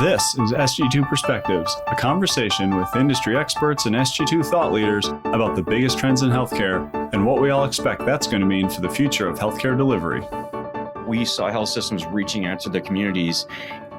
This is SG2 Perspectives, a conversation with industry experts and SG2 thought leaders about the biggest trends in healthcare and what we all expect that's going to mean for the future of healthcare delivery. We saw health systems reaching out to their communities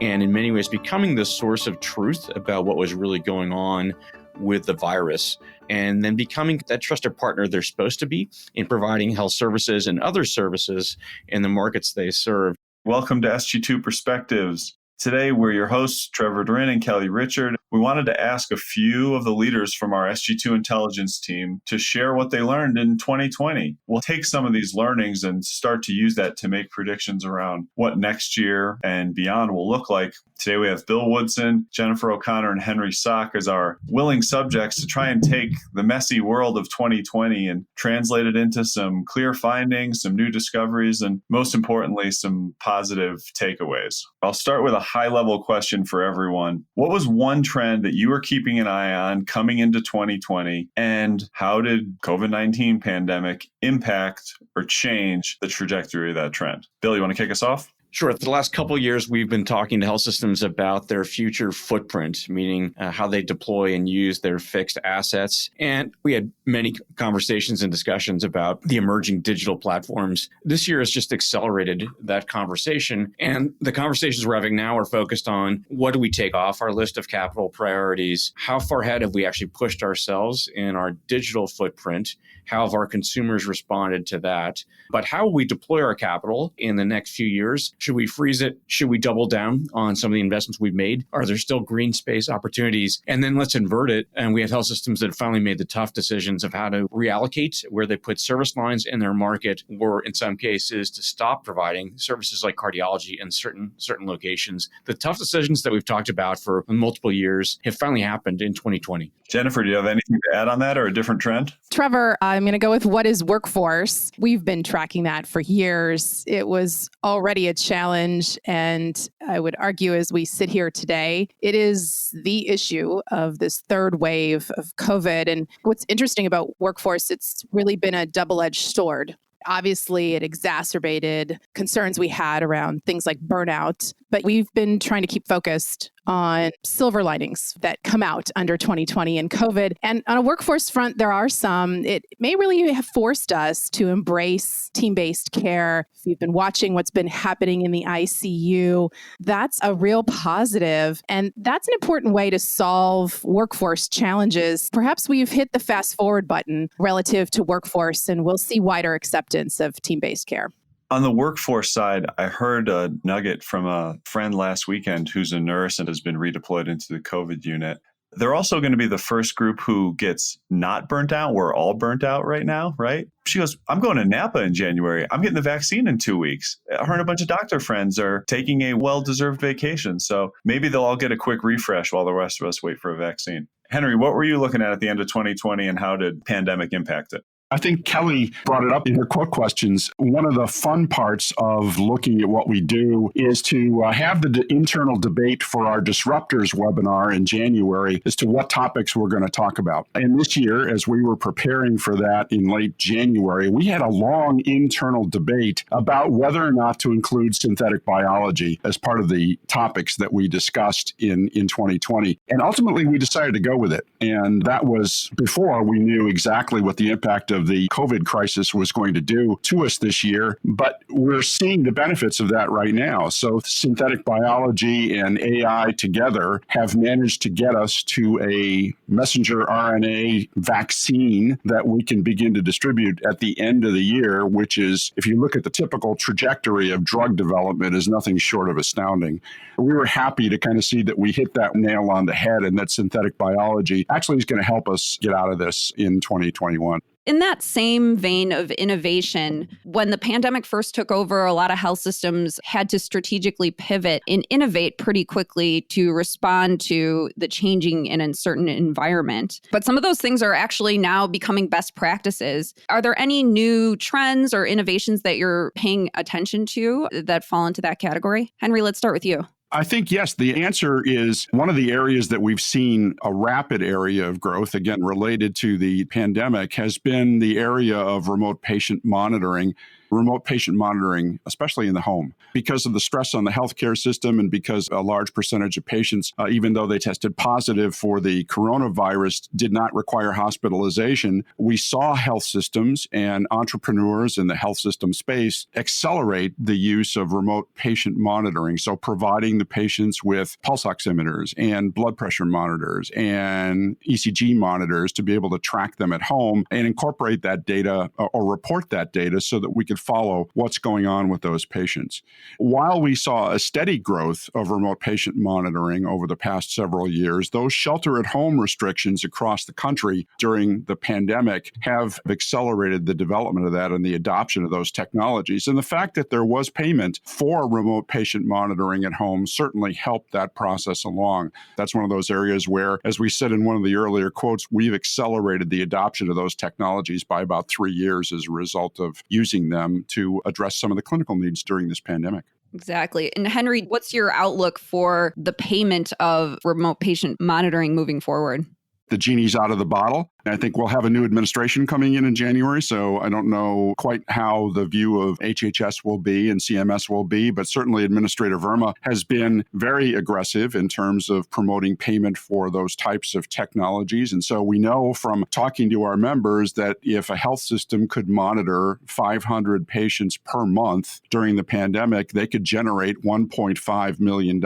and in many ways becoming the source of truth about what was really going on with the virus, and then becoming that trusted partner they're supposed to be in providing health services and other services in the markets they serve. Welcome to SG2 Perspectives. Today, we're your hosts, Trevor Durin and Kelly Richard. We wanted to ask a few of the leaders from our SG2 intelligence team to share what they learned in 2020. We'll take some of these learnings and start to use that to make predictions around what next year and beyond will look like. Today, we have Bill Woodson, Jennifer O'Connor, and Henry Soch as our willing subjects to try and take the messy world of 2020 and translate it into some clear findings, some new discoveries, and most importantly, some positive takeaways. I'll start with a high-level question for everyone. What was one trend that you were keeping an eye on coming into 2020, and how did COVID-19 pandemic impact or change the trajectory of that trend? Bill, you want to kick us off? Sure. For the last couple of years, we've been talking to health systems about their future footprint, meaning how they deploy and use their fixed assets. And we had many conversations and discussions about the emerging digital platforms. This year has just accelerated that conversation. And the conversations we're having now are focused on what do we take off our list of capital priorities? How far ahead have we actually pushed ourselves in our digital footprint? How have our consumers responded to that? But how will we deploy our capital in the next few years? Should we freeze it? Should we double down on some of the investments we've made? Are there still green space opportunities? And then let's invert it. And we have health systems that have finally made the tough decisions of how to reallocate where they put service lines in their market, or in some cases to stop providing services like cardiology in certain locations. The tough decisions that we've talked about for multiple years have finally happened in 2020. Jennifer, do you have anything to add on that or a different trend? Trevor, I'm going to go with what is workforce. We've been tracking that for years. It was already a challenge, and I would argue as we sit here today, it is the issue of this third wave of COVID. And what's interesting about workforce, it's really been a double-edged sword. Obviously, it exacerbated concerns we had around things like burnout, but we've been trying to keep focused on silver linings that come out under 2020 and COVID. And on a workforce front, there are some. It may really have forced us to embrace team-based care. If you've been watching what's been happening in the ICU, that's a real positive. And that's an important way to solve workforce challenges. Perhaps we've hit the fast forward button relative to workforce, and we'll see wider acceptance of team-based care. On the workforce side, I heard a nugget from a friend last weekend who's a nurse and has been redeployed into the COVID unit. They're also going to be the first group who gets not burnt out. We're all burnt out right now, right? She goes, I'm going to Napa in January. I'm getting the vaccine in 2 weeks. Her and a bunch of doctor friends are taking a well-deserved vacation. So maybe they'll all get a quick refresh while the rest of us wait for a vaccine. Henry, what were you looking at the end of 2020 and how did pandemic impact it? I think Kelly brought it up in her quote questions. One of the fun parts of looking at what we do is to have the internal debate for our Disruptors webinar in January as to what topics we're going to talk about. And this year, as we were preparing for that in late January, we had a long internal debate about whether or not to include synthetic biology as part of the topics that we discussed in 2020. And ultimately, we decided to go with it. And that was before we knew exactly what the impact of the COVID crisis was going to do to us this year, but we're seeing the benefits of that right now. So synthetic biology and AI together have managed to get us to a messenger RNA vaccine that we can begin to distribute at the end of the year, which is, if you look at the typical trajectory of drug development, is nothing short of astounding. We were happy to kind of see that we hit that nail on the head and that synthetic biology actually is going to help us get out of this in 2021. In that same vein of innovation, when the pandemic first took over, a lot of health systems had to strategically pivot and innovate pretty quickly to respond to the changing and uncertain environment. But some of those things are actually now becoming best practices. Are there any new trends or innovations that you're paying attention to that fall into that category? Henry, let's start with you. I think, yes, the answer is one of the areas that we've seen a rapid area of growth, again, related to the pandemic, has been the area of remote patient monitoring. remote patient monitoring, especially in the home, because of the stress on the healthcare system and because a large percentage of patients, even though they tested positive for the coronavirus, did not require hospitalization. We saw health systems and entrepreneurs in the health system space accelerate the use of remote patient monitoring. So providing the patients with pulse oximeters and blood pressure monitors and ECG monitors to be able to track them at home and incorporate that data or report that data so that we could follow what's going on with those patients. While we saw a steady growth of remote patient monitoring over the past several years, those shelter-at-home restrictions across the country during the pandemic have accelerated the development of that and the adoption of those technologies. And the fact that there was payment for remote patient monitoring at home certainly helped that process along. That's one of those areas where, as we said in one of the earlier quotes, we've accelerated the adoption of those technologies by about 3 years as a result of using them to address some of the clinical needs during this pandemic. Exactly. And Henry, what's your outlook for the payment of remote patient monitoring moving forward? The genie's out of the bottle. And I think we'll have a new administration coming in January, so I don't know quite how the view of HHS will be and CMS will be, but certainly Administrator Verma has been very aggressive in terms of promoting payment for those types of technologies. And so we know from talking to our members that if a health system could monitor 500 patients per month during the pandemic, they could generate $1.5 million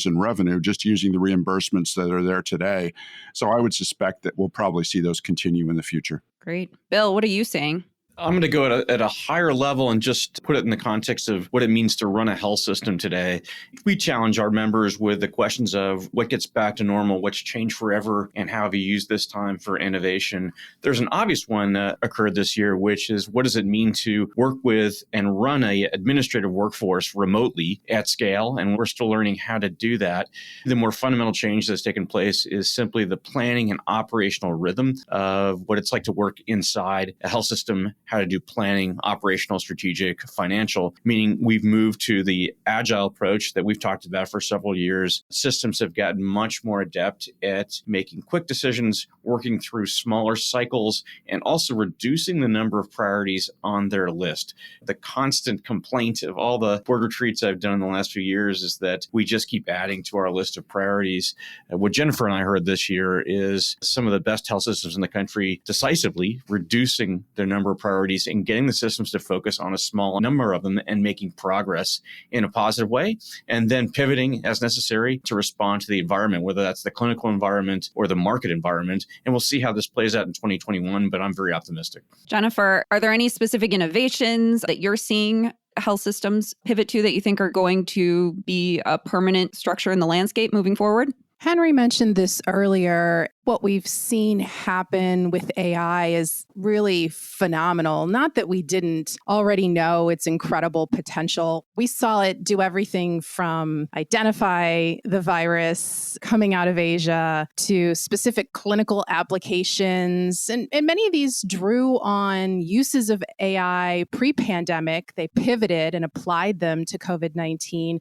in revenue just using the reimbursements that are there today. So I would suspect that we'll probably see those continue in the future. Great. Bill, what are you saying? I'm going to go at a higher level and just put it in the context of what it means to run a health system today. We challenge our members with the questions of what gets back to normal, what's changed forever, and how have you used this time for innovation. There's an obvious one that occurred this year, which is what does it mean to work with and run a administrative workforce remotely at scale? And we're still learning how to do that. The more fundamental change that's taken place is simply the planning and operational rhythm of what it's like to work inside a health system, how to do planning, operational, strategic, financial, meaning we've moved to the agile approach that we've talked about for several years. Systems have gotten much more adept at making quick decisions, working through smaller cycles, and also reducing the number of priorities on their list. The constant complaint of all the board retreats I've done in the last few years is that we just keep adding to our list of priorities. What Jennifer and I heard this year is some of the best health systems in the country decisively reducing their number of priorities and getting the systems to focus on a small number of them and making progress in a positive way, and then pivoting as necessary to respond to the environment, whether that's the clinical environment or the market environment. And we'll see how this plays out in 2021, but I'm very optimistic. Jennifer, are there any specific innovations that you're seeing health systems pivot to that you think are going to be a permanent structure in the landscape moving forward? Henry mentioned this earlier. What we've seen happen with AI is really phenomenal. Not that we didn't already know its incredible potential. We saw it do everything from identify the virus coming out of Asia to specific clinical applications. And many of these drew on uses of AI pre-pandemic. They pivoted and applied them to COVID-19.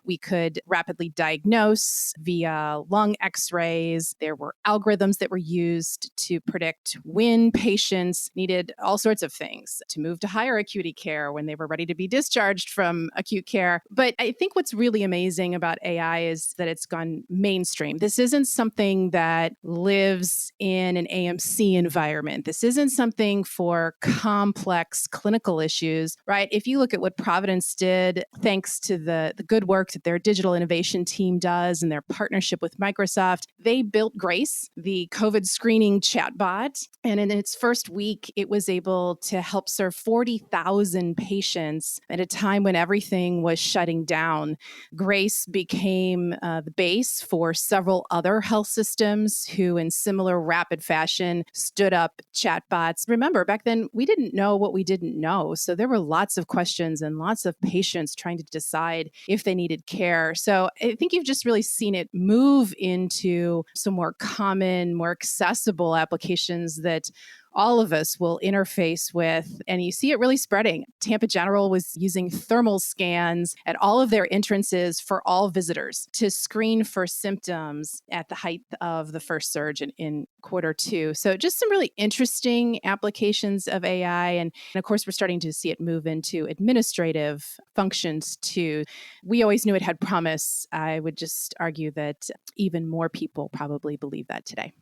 We could rapidly diagnose via lung x-rays. There were algorithms that were used to predict when patients needed all sorts of things to move to higher acuity care when they were ready to be discharged from acute care. But I think what's really amazing about AI is that it's gone mainstream. This isn't something that lives in an AMC environment. This isn't something for complex clinical issues, right? If you look at what Providence did, thanks to the good work that their digital innovation team does and their partnership with Microsoft, they built Grace, the COVID screening chatbot. And in its first week, it was able to help serve 40,000 patients at a time when everything was shutting down. Grace became the base for several other health systems who, in similar rapid fashion, stood up chatbots. Remember, back then, we didn't know what we didn't know. So there were lots of questions and lots of patients trying to decide if they needed care. So I think you've just really seen it move into some more common, more accessible applications that all of us will interface with, and you see it really spreading. Tampa General was using thermal scans at all of their entrances for all visitors to screen for symptoms at the height of the first surge in quarter two. So just some really interesting applications of AI. And of course, we're starting to see it move into administrative functions too. We always knew it had promise. I would just argue that even more people probably believe that today.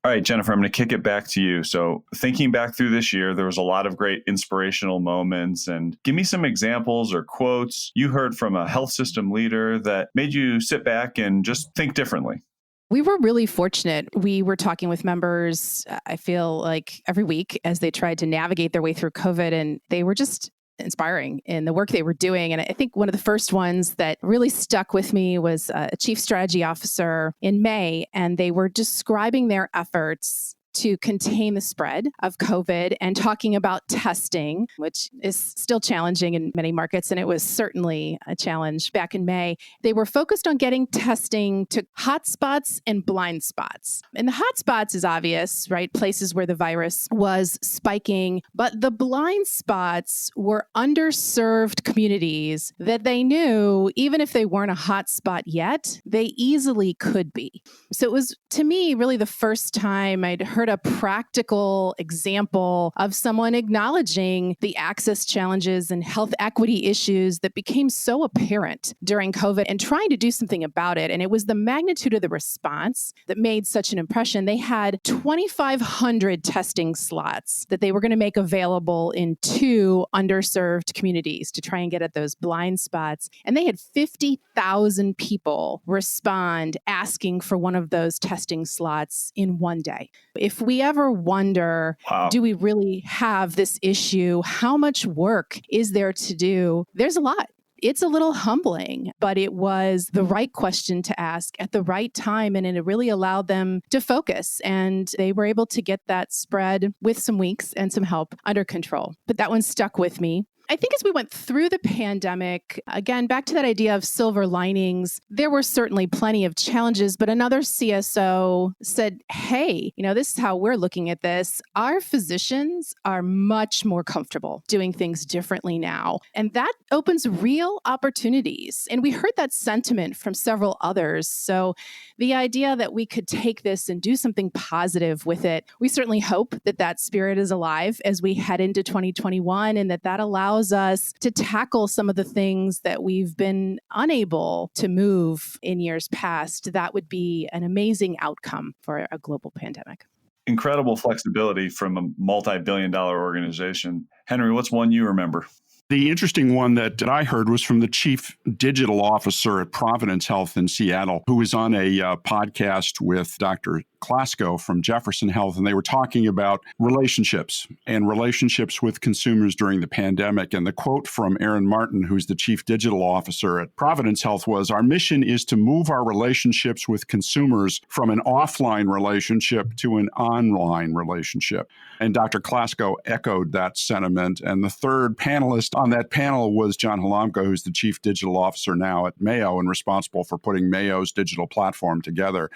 All right, Jennifer, I'm going to kick it back to you. So thinking back through this year, there was a lot of great inspirational moments. And give me some examples or quotes you heard from a health system leader that made you sit back and just think differently. We were really fortunate. We were talking with members, I feel like every week as they tried to navigate their way through COVID, and they were just inspiring in the work they were doing. And I think one of the first ones that really stuck with me was a chief strategy officer in May, and they were describing their efforts to contain the spread of COVID and talking about testing, which is still challenging in many markets. And it was certainly a challenge back in May. They were focused on getting testing to hotspots and blind spots. And the hotspots is obvious, right? Places where the virus was spiking. But the blind spots were underserved communities that they knew, even if they weren't a hotspot yet, they easily could be. So it was, to me, really the first time I'd heard a practical example of someone acknowledging the access challenges and health equity issues that became so apparent during COVID and trying to do something about it. And it was the magnitude of the response that made such an impression. They had 2,500 testing slots that they were going to make available in 2 underserved communities to try and get at those blind spots. And they had 50,000 people respond asking for one of those testing slots in one day. If we ever wonder, do we really have this issue? How much work is there to do? There's a lot. It's a little humbling, but it was the right question to ask at the right time. And it really allowed them to focus. And they were able to get that spread with some weeks and some help under control. But that one stuck with me. I think as we went through the pandemic, again, back to that idea of silver linings, there were certainly plenty of challenges, but another CSO said, hey, this is how we're looking at this. Our physicians are much more comfortable doing things differently now. And that opens real opportunities. And we heard that sentiment from several others. So the idea that we could take this and do something positive with it, we certainly hope that that spirit is alive as we head into 2021 and that allows us to tackle some of the things that we've been unable to move in years past. That would be an amazing outcome for a global pandemic. Incredible flexibility from a multi-billion-dollar organization. Henry, what's one you remember? The interesting one that I heard was from the chief digital officer at Providence Health in Seattle, who was on a podcast with Dr. Klasko from Jefferson Health, and they were talking about relationships and relationships with consumers during the pandemic. And the quote from Aaron Martin, who's the chief digital officer at Providence Health, was, "Our mission is to move our relationships with consumers from an offline relationship to an online relationship." And Dr. Klasko echoed that sentiment. And the third panelist on that panel was John Halamka, who's the chief digital officer now at Mayo and responsible for putting Mayo's digital platform together.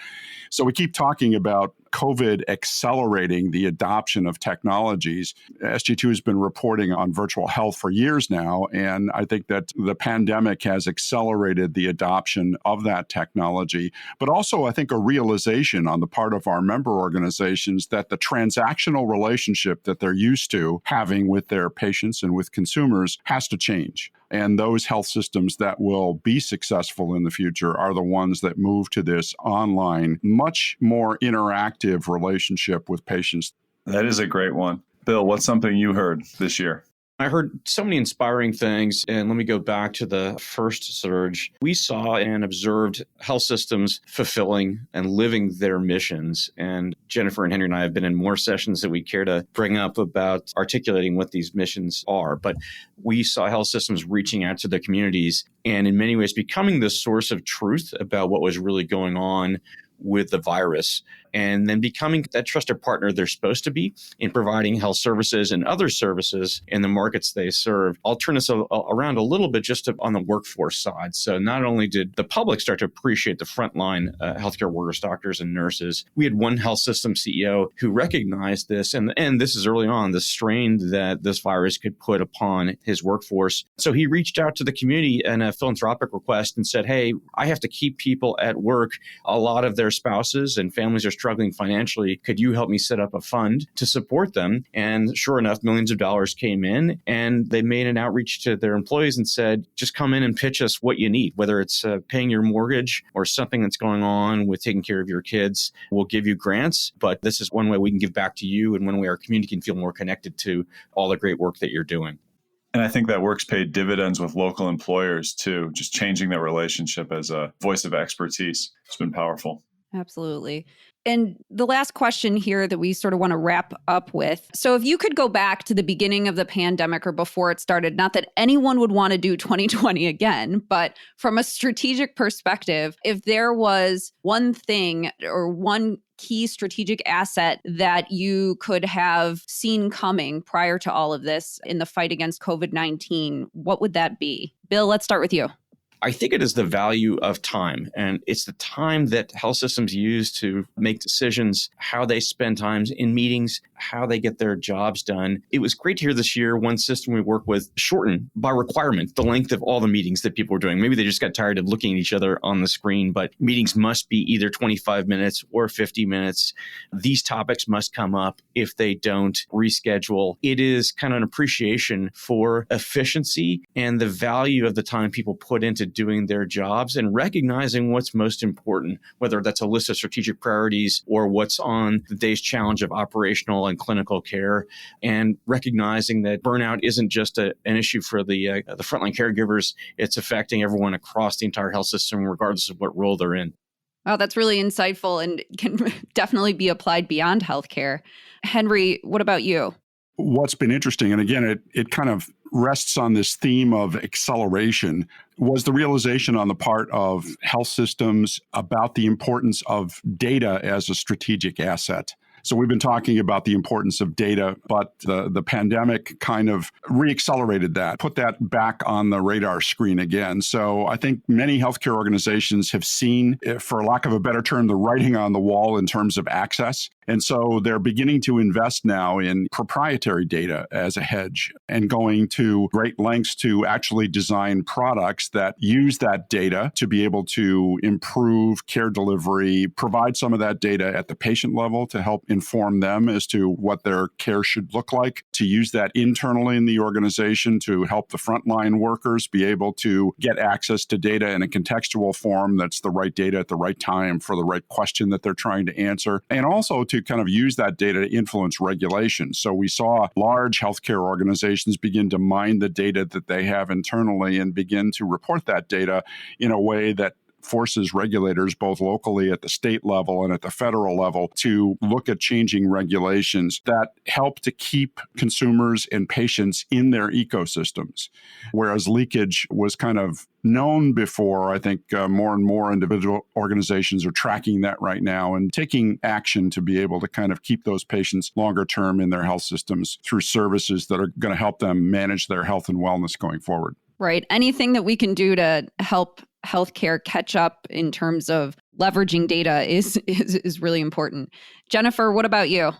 So we keep talking about COVID accelerating the adoption of technologies. SG2 has been reporting on virtual health for years now, and I think that the pandemic has accelerated the adoption of that technology, but also I think a realization on the part of our member organizations that the transactional relationship that they're used to having with their patients and with consumers has to change. And those health systems that will be successful in the future are the ones that move to this online, much more interactive relationship with patients. That is a great one. Bill, what's something you heard this year? I heard so many inspiring things. And let me go back to the first surge. We saw and observed health systems fulfilling and living their missions. And Jennifer and Henry and I have been in more sessions that we care to bring up about articulating what these missions are. But we saw health systems reaching out to their communities and in many ways becoming the source of truth about what was really going on with the virus. and then becoming that trusted partner they're supposed to be in providing health services and other services in the markets they serve. I'll turn this around a little bit just on the workforce side. So not only did the public start to appreciate the frontline healthcare workers, doctors, and nurses, we had one health system CEO who recognized this, and this is early on, the strain that this virus could put upon his workforce. So he reached out to the community in a philanthropic request and said, hey, I have to keep people at work. A lot of their spouses and families are struggling financially. Could you help me set up a fund to support them? And sure enough, millions of dollars came in, and they made an outreach to their employees and said, just come in and pitch us what you need, whether it's paying your mortgage or something that's going on with taking care of your kids. We'll give you grants, but this is one way we can give back to you and one way our community can feel more connected to all the great work that you're doing. And I think that work's paid dividends with local employers too, just changing that relationship as a voice of expertise. It's been powerful. Absolutely. And the last question here that we sort of want to wrap up with. So if you could go back to the beginning of the pandemic or before it started, not that anyone would want to do 2020 again, but from a strategic perspective, if there was one thing or one key strategic asset that you could have seen coming prior to all of this in the fight against COVID-19, what would that be? Bill, let's start with you. I think it is the value of time, and it's the time that health systems use to make decisions, how they spend times in meetings, how they get their jobs done. It was great to hear this year one system we work with shorten by requirement the length of all the meetings that people were doing. Maybe they just got tired of looking at each other on the screen, but meetings must be either 25 minutes or 50 minutes. These topics must come up. If they don't, reschedule. It is kind of an appreciation for efficiency and the value of the time people put into doing their jobs and recognizing what's most important, whether that's a list of strategic priorities or what's on the day's challenge of operational and clinical care, and recognizing that burnout isn't just an issue for the frontline caregivers. It's affecting everyone across the entire health system, regardless of what role they're in. Wow, that's really insightful and can definitely be applied beyond healthcare. Henry, what about you? What's been interesting, and again, it kind of rests on this theme of acceleration, was the realization on the part of health systems about the importance of data as a strategic asset. So we've been talking about the importance of data, but the pandemic kind of reaccelerated that, put that back on the radar screen again. So I think many healthcare organizations have seen, for lack of a better term, the writing on the wall in terms of access. And so they're beginning to invest now in proprietary data as a hedge and going to great lengths to actually design products that use that data to be able to improve care delivery, provide some of that data at the patient level to help inform them as to what their care should look like, to use that internally in the organization to help the frontline workers be able to get access to data in a contextual form that's the right data at the right time for the right question that they're trying to answer, and also to kind of use that data to influence regulation. So we saw large healthcare organizations begin to mine the data that they have internally and begin to report that data in a way that forces regulators, both locally at the state level and at the federal level, to look at changing regulations that help to keep consumers and patients in their ecosystems. Whereas leakage was kind of known before, I think more and more individual organizations are tracking that right now and taking action to be able to kind of keep those patients longer term in their health systems through services that are going to help them manage their health and wellness going forward. Right. Anything that we can do to help healthcare catch up in terms of leveraging data is really important. Jennifer, what about you?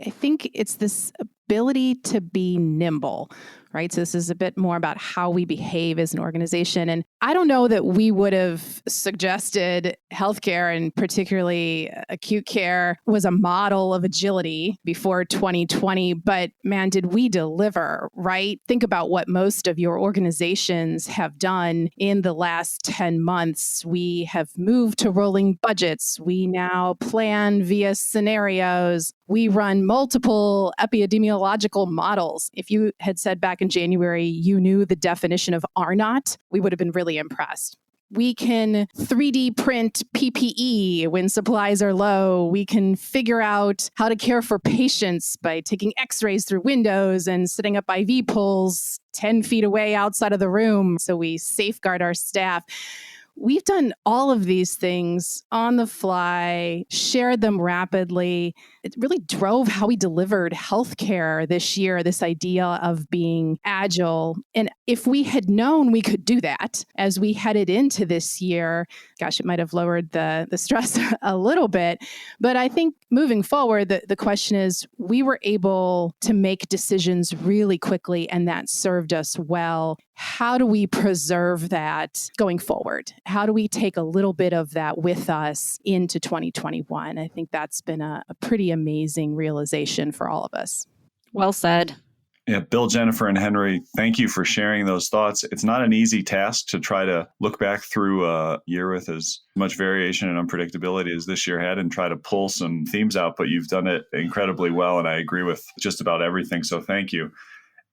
I think it's this ability to be nimble, right? So this is a bit more about how we behave as an organization. And I don't know that we would have suggested healthcare, and particularly acute care, was a model of agility before 2020, but man, did we deliver, right? Think about what most of your organizations have done in the last 10 months. We have moved to rolling budgets. We now plan via scenarios. We run multiple epidemiological models. If you had said back in January you knew the definition of R naught, we would have been really impressed. We can 3D print PPE when supplies are low. We can figure out how to care for patients by taking x-rays through windows and setting up IV poles 10 feet away outside of the room so we safeguard our staff. we've done all of these things on the fly, shared them rapidly. It really drove how we delivered healthcare this year, this idea of being agile. And if we had known we could do that as we headed into this year, gosh, it might have lowered the stress a little bit. But I think moving forward, the question is, we were able to make decisions really quickly, and that served us well. How do we preserve that going forward? How do we take a little bit of that with us into 2021? I think that's been a pretty amazing realization for all of us. Well said. Yeah, Bill, Jennifer, and Henry, thank you for sharing those thoughts. It's not an easy task to try to look back through a year with as much variation and unpredictability as this year had and try to pull some themes out, but you've done it incredibly well, and I agree with just about everything, so thank you.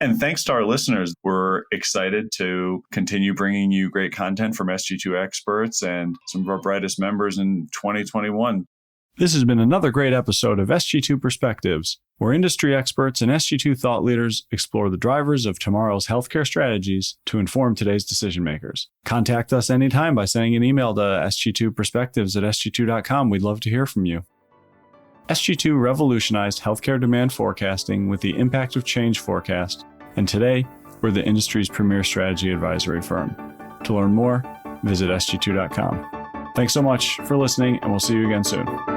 And thanks to our listeners. We're excited to continue bringing you great content from SG2 experts and some of our brightest members in 2021. This has been another great episode of SG2 Perspectives, where industry experts and SG2 thought leaders explore the drivers of tomorrow's healthcare strategies to inform today's decision makers. Contact us anytime by sending an email to sg2perspectives@sg2.com. We'd love to hear from you. SG2 revolutionized healthcare demand forecasting with the Impact of Change forecast, and today, we're the industry's premier strategy advisory firm. To learn more, visit sg2.com. Thanks so much for listening, and we'll see you again soon.